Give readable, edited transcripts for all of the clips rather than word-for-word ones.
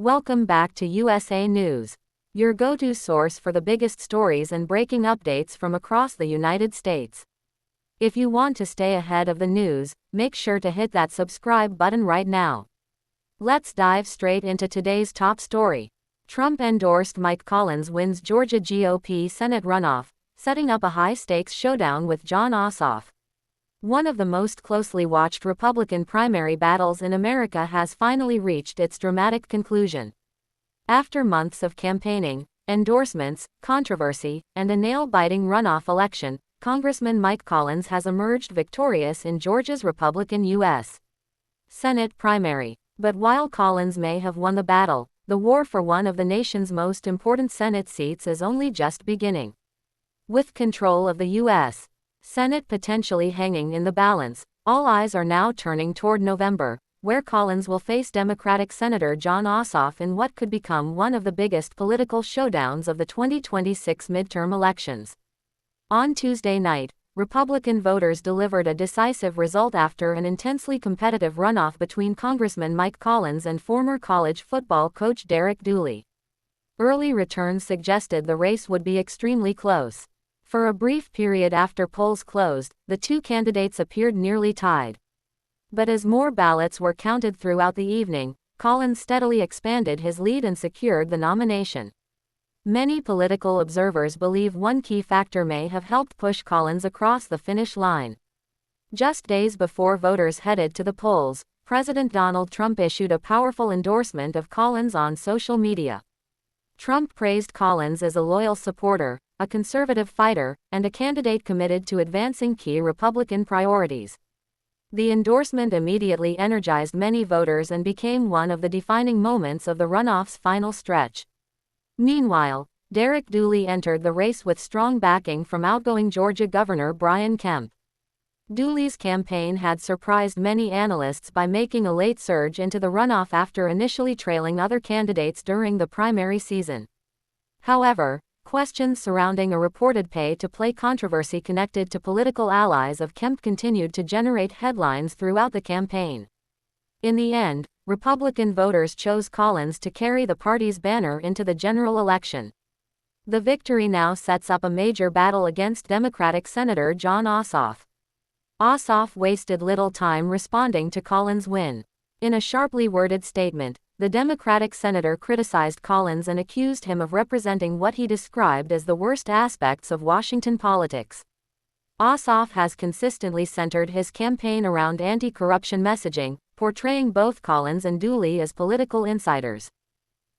Welcome back to USA News, your go-to source for the biggest stories and breaking updates from across the United States. If you want to stay ahead of the news, make sure to hit that subscribe button right now. Let's dive straight into today's top story. Trump-endorsed Mike Collins wins Georgia GOP Senate runoff, setting up a high-stakes showdown with Jon Ossoff. One of the most closely watched Republican primary battles in America has finally reached its dramatic conclusion. After months of campaigning, endorsements, controversy, and a nail-biting runoff election, Congressman Mike Collins has emerged victorious in Georgia's Republican U.S. Senate primary. But while Collins may have won the battle, the war for one of the nation's most important Senate seats is only just beginning. With control of the U.S. Senate potentially hanging in the balance, all eyes are now turning toward November, where Collins will face Democratic Senator Jon Ossoff in what could become one of the biggest political showdowns of the 2026 midterm elections. On Tuesday night, Republican voters delivered a decisive result after an intensely competitive runoff between Congressman Mike Collins and former college football coach Derek Dooley. Early returns suggested the race would be extremely close. For a brief period after polls closed, the two candidates appeared nearly tied. But as more ballots were counted throughout the evening, Collins steadily expanded his lead and secured the nomination. Many political observers believe one key factor may have helped push Collins across the finish line. Just days before voters headed to the polls, President Donald Trump issued a powerful endorsement of Collins on social media. Trump praised Collins as a loyal supporter, a conservative fighter, and a candidate committed to advancing key Republican priorities. The endorsement immediately energized many voters and became one of the defining moments of the runoff's final stretch. Meanwhile, Derek Dooley entered the race with strong backing from outgoing Georgia Governor Brian Kemp. Dooley's campaign had surprised many analysts by making a late surge into the runoff after initially trailing other candidates during the primary season. However, questions surrounding a reported pay-to-play controversy connected to political allies of Kemp continued to generate headlines throughout the campaign. In the end, Republican voters chose Collins to carry the party's banner into the general election. The victory now sets up a major battle against Democratic Senator Jon Ossoff. Ossoff wasted little time responding to Collins' win. In a sharply worded statement, the Democratic senator criticized Collins and accused him of representing what he described as the worst aspects of Washington politics. Ossoff has consistently centered his campaign around anti-corruption messaging, portraying both Collins and Dooley as political insiders.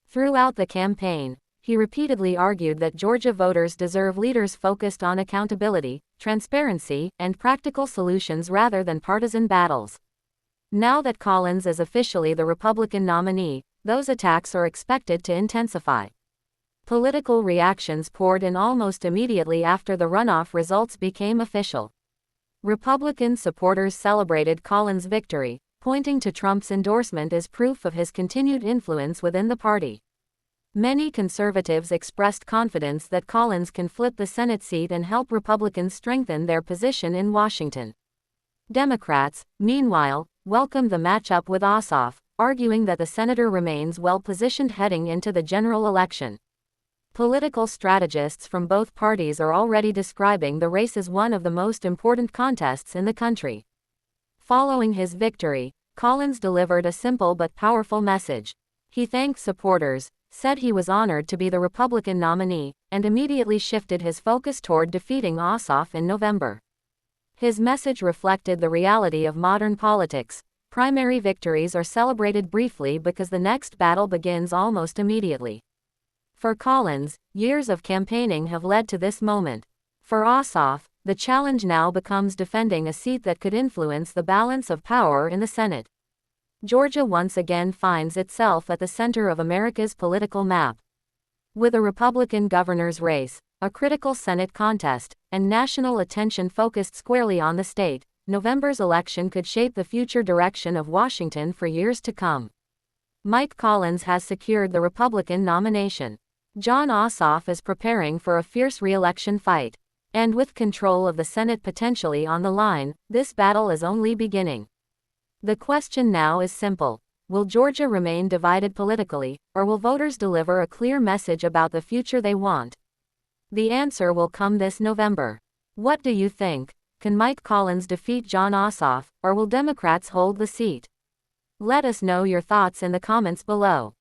Throughout the campaign, he repeatedly argued that Georgia voters deserve leaders focused on accountability, transparency, and practical solutions rather than partisan battles. Now that Collins is officially the Republican nominee, those attacks are expected to intensify. Political reactions poured in almost immediately after the runoff results became official. Republican supporters celebrated Collins' victory, pointing to Trump's endorsement as proof of his continued influence within the party. Many conservatives expressed confidence that Collins can flip the Senate seat and help Republicans strengthen their position in Washington. Democrats, meanwhile, welcomed the matchup with Ossoff, arguing that the senator remains well-positioned heading into the general election. Political strategists from both parties are already describing the race as one of the most important contests in the country. Following his victory, Collins delivered a simple but powerful message. He thanked supporters, said he was honored to be the Republican nominee, and immediately shifted his focus toward defeating Ossoff in November. His message reflected the reality of modern politics. Primary victories are celebrated briefly because the next battle begins almost immediately. For Collins, years of campaigning have led to this moment. For Ossoff, the challenge now becomes defending a seat that could influence the balance of power in the Senate. Georgia once again finds itself at the center of America's political map. With a Republican governor's race, a critical Senate contest, and national attention focused squarely on the state, November's election could shape the future direction of Washington for years to come. Mike Collins has secured the Republican nomination. Jon Ossoff is preparing for a fierce re-election fight. And with control of the Senate potentially on the line, this battle is only beginning. The question now is simple. Will Georgia remain divided politically, or will voters deliver a clear message about the future they want? The answer will come this November. What do you think? Can Mike Collins defeat Jon Ossoff, or will Democrats hold the seat? Let us know your thoughts in the comments below.